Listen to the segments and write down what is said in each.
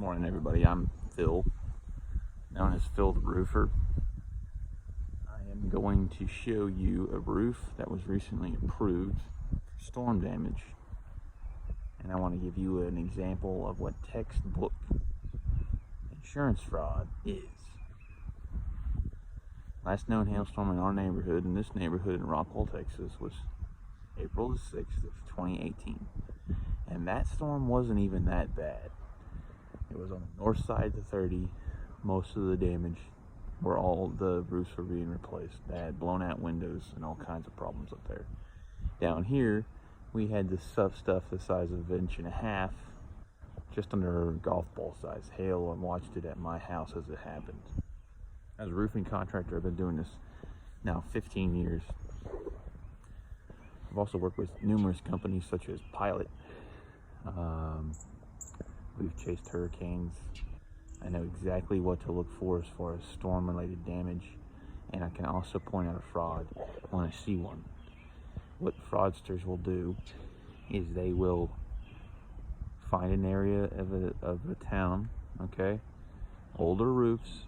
Morning, everybody. I'm Phil, known as Phil the Roofer. I am going to show you a roof that was recently approved for storm damage, and I want to give you an example of what textbook insurance fraud is. Last known hailstorm in our neighborhood, in this neighborhood in Rockwall, Texas, was April the 6th of 2018, and that storm wasn't even that bad. It was on the north side of the 30. Most of the damage were all the roofs were being replaced. They had blown out windows and all kinds of problems up there. Down here, we had this stuff the size of 1.5 inches, just under golf ball size hail, and watched it at my house as it happened. As a roofing contractor, I've been doing this now 15 years. I've also worked with numerous companies such as Pilot. We've chased hurricanes. I know exactly what to look for as far as storm-related damage, and I can also point out a fraud when I see one. What fraudsters will do is they will find an area of a town, okay, older roofs.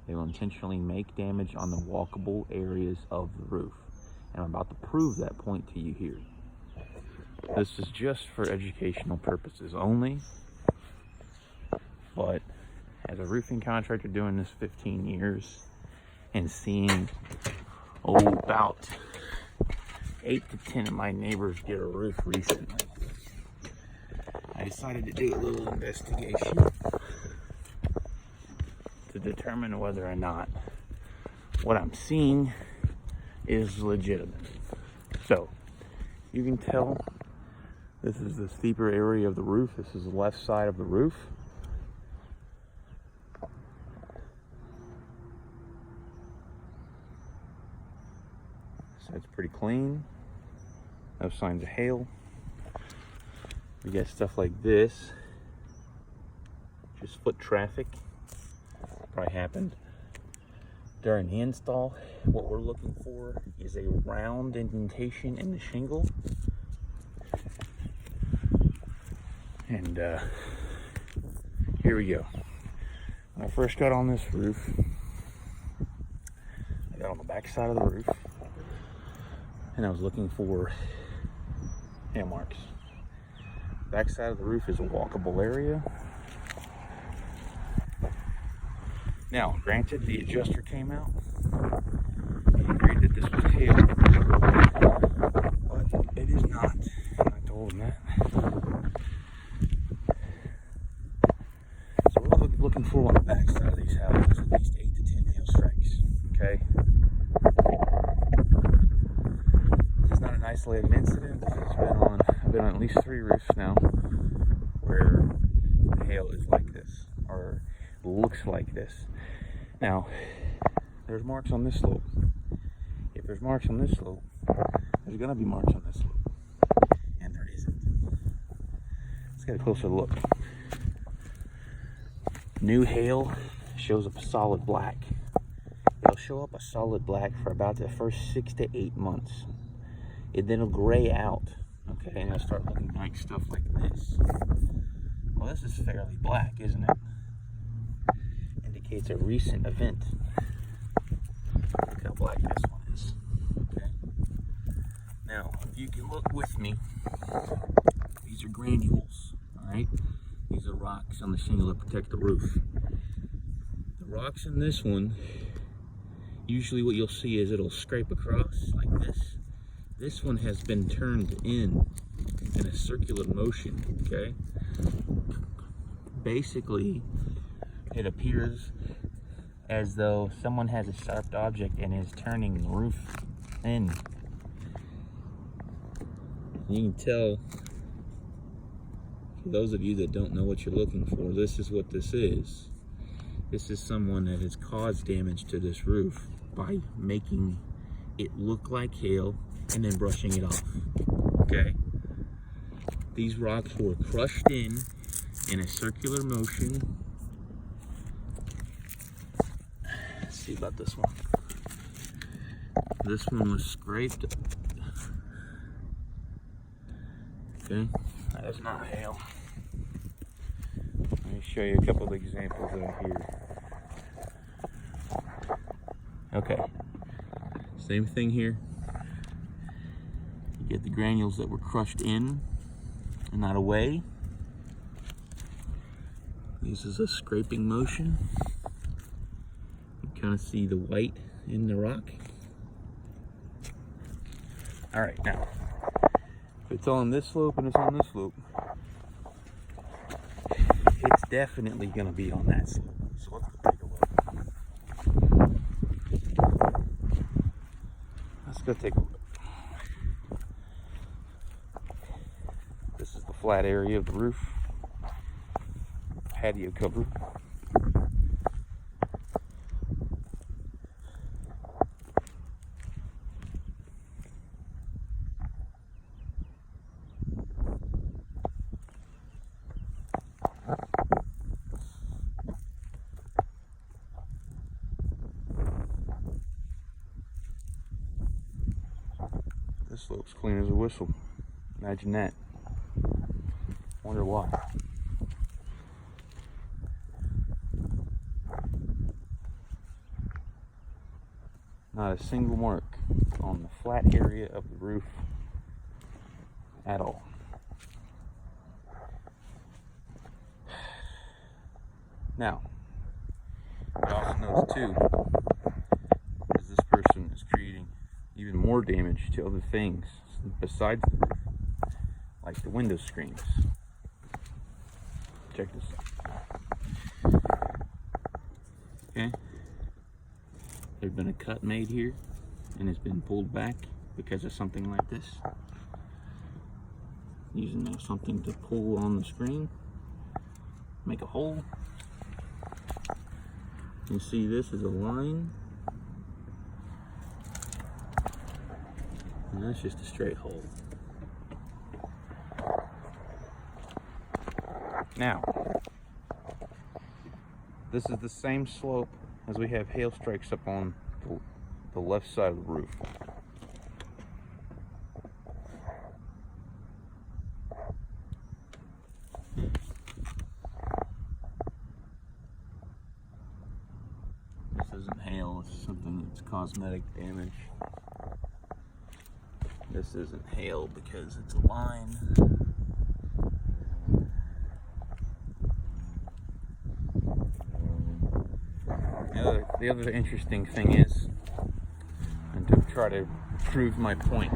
They will intentionally make damage on the walkable areas of the roof, and I'm about to prove that point to you here. This is just for educational purposes only. But as a roofing contractor doing this 15 years and seeing about 8 to 10 of my neighbors get a roof recently, I decided to do a little investigation to determine whether or not what I'm seeing is legitimate. So you can tell this is the steeper area of the roof. This is the left side of the roof. So it's pretty clean, no signs of hail. We got stuff like this, just foot traffic, probably happened during the install. What we're looking for is a round indentation in the shingle. And here we go. When I first got on this roof, I got on the back side of the roof, and I was looking for hail marks. Back side of the roof is a walkable area. Now, granted, the adjuster came out and agreed that this was hail, but it is not. I told him that. So we're looking for on the back side of these houses at least 8 to 10 hail strikes. Okay. Isolated incident. I've been on at least 3 roofs now where the hail is like this, or looks like this. Now, there's marks on this slope. If there's marks on this slope, there's gonna be marks on this slope, and there isn't. Let's get a closer look. New hail shows up a solid black. It'll show up a solid black for about the first 6 to 8 months. Then it'll gray out, okay, and it'll start looking like stuff like this. Well, this is fairly black, isn't it? Indicates a recent event. Look how black this one is, okay? Now, if you can look with me, these are granules, all right? These are rocks on the shingle that protect the roof. The rocks in this one, usually what you'll see is it'll scrape across like this. This one has been turned in a circular motion, okay? Basically, it appears as though someone has a sharp object and is turning the roof in. You can tell, for those of you that don't know what you're looking for, this is what this is. This is someone that has caused damage to this roof by making it look like hail and then brushing it off, okay? These rocks were crushed in a circular motion. Let's see about this one. This one was scraped. Okay, that is not hail. Let me show you a couple of examples out here. Okay, same thing here. You get the granules that were crushed in and not away. Uses a scraping motion. You kind of see the white in the rock. All right, now, if it's on this slope and it's on this slope, it's definitely gonna be on that slope. So let's go take a look. Let's go take a look. This is the flat area of the roof. Patio cover. This slope's clean as a whistle. Imagine that. Wonder why. Not a single mark on the flat area of the roof at all. Now, you also notice too, is this person is creating even more damage to other things besides the roof, like the window screens. Check this out. Okay. There's been a cut made here and it's been pulled back because of something like this. Using something to pull on the screen, make a hole. You see this is a line, and that's just a straight hole. Now, this is the same slope as we have hail strikes up on the left side of the roof. This isn't hail, it's something that's cosmetic damage. This isn't hail because it's a line. The other interesting thing is, and to try to prove my point,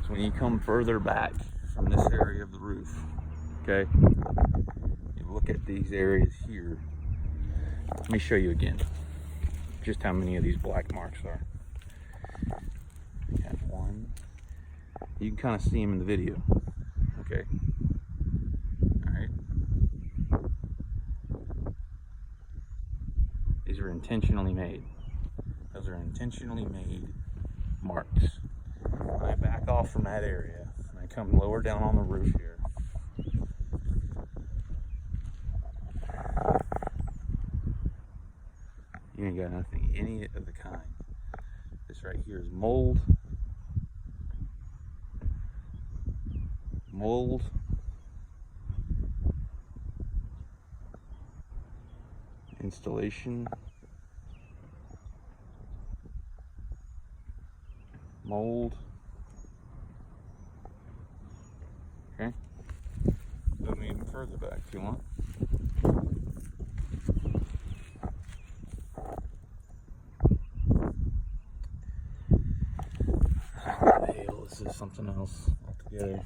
is when you come further back from this area of the roof, okay, you look at these areas here. Let me show you again just how many of these black marks are. We have one. You can kind of see them in the video, okay? These are intentionally made. Those are intentionally made marks. When I back off from that area and I come lower down on the roof here, you ain't got nothing, any of the kind. This right here is mold. Mold. Installation. Mold. Okay. Go even further back if you want. Hail, this is something else altogether.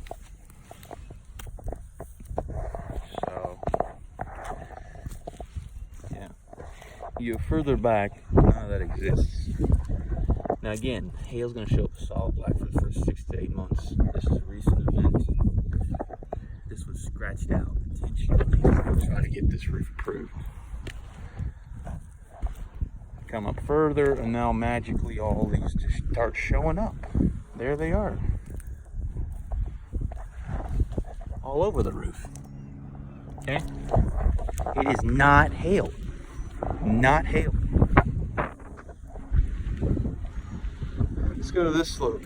So, yeah. You go further back, none of that exists. Now again, hail's going to show up solid black for the first 6 to 8 months. This is a recent event. This was scratched out intentionally to try to get this roof approved. Come up further, and now magically all these just start showing up. There they are. All over the roof. Okay? It is not hail. Not hail. Let's go to this slope.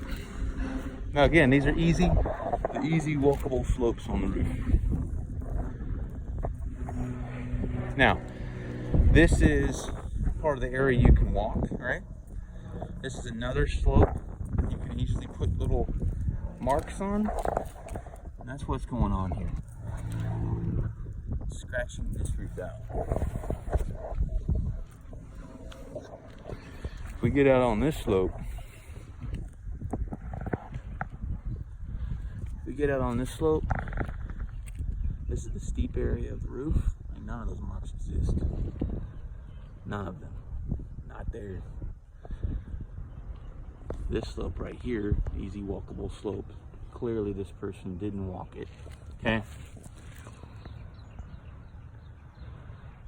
Now again, these are the easy walkable slopes on the roof. Now, this is part of the area you can walk, right? This is another slope you can easily put little marks on. And that's what's going on here. Scratching this roof out. If we get out on this slope, this is the steep area of the roof, and none of those marks exist. None of them. Not there. This slope right here, easy walkable slope. Clearly this person didn't walk it. Okay?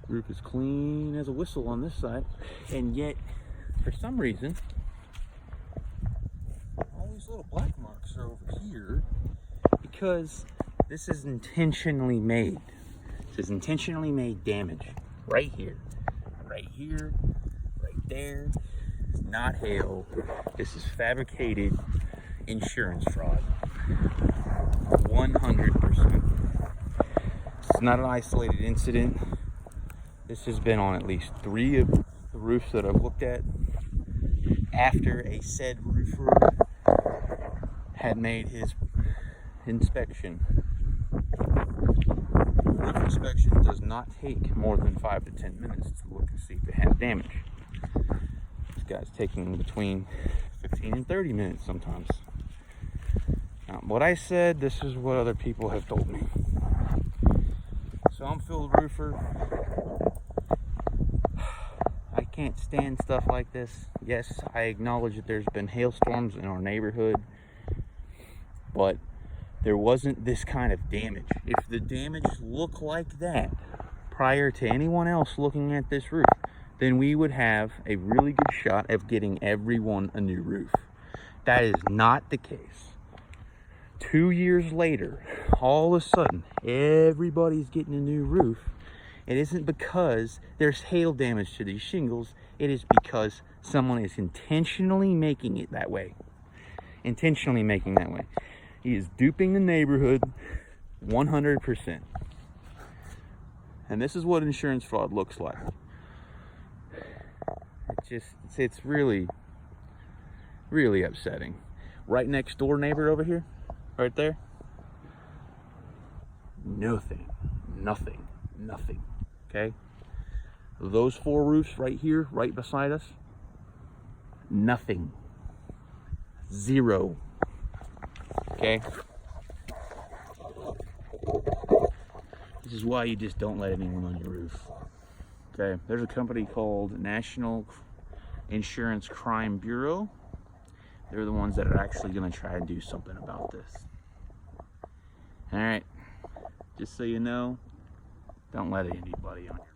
Roof is clean as a whistle on this side, and yet for some reason all these little black marks are over here, because this is intentionally made. This is intentionally made damage. Right here, right there. It's not hail. This is fabricated insurance fraud. 100%. It's not an isolated incident. This has been on at least 3 of the roofs that I've looked at after a said roofer had made his inspection. Roof inspection does not take more than 5 to 10 minutes to look and see if it has damage. This guy's taking between 15 and 30 minutes sometimes. Now, what I said, this is what other people have told me. So I'm Phil the Roofer. I can't stand stuff like this. Yes, I acknowledge that there's been hailstorms in our neighborhood, but there wasn't this kind of damage. If the damage looked like that prior to anyone else looking at this roof, then we would have a really good shot of getting everyone a new roof. That is not the case. 2 years later, all of a sudden, everybody's getting a new roof. It isn't because there's hail damage to these shingles. It is because someone is intentionally making it that way. Intentionally making that way. He is duping the neighborhood 100%. And this is what insurance fraud looks like. It's really, really upsetting. Right next door neighbor over here, right there. Nothing. Okay? Those 4 roofs right here, right beside us, nothing. 0. Okay? This is why you just don't let anyone on your roof. Okay? There's a company called National Insurance Crime Bureau. They're the ones that are actually going to try and do something about this. Alright? Just so you know, don't let anybody on your roof.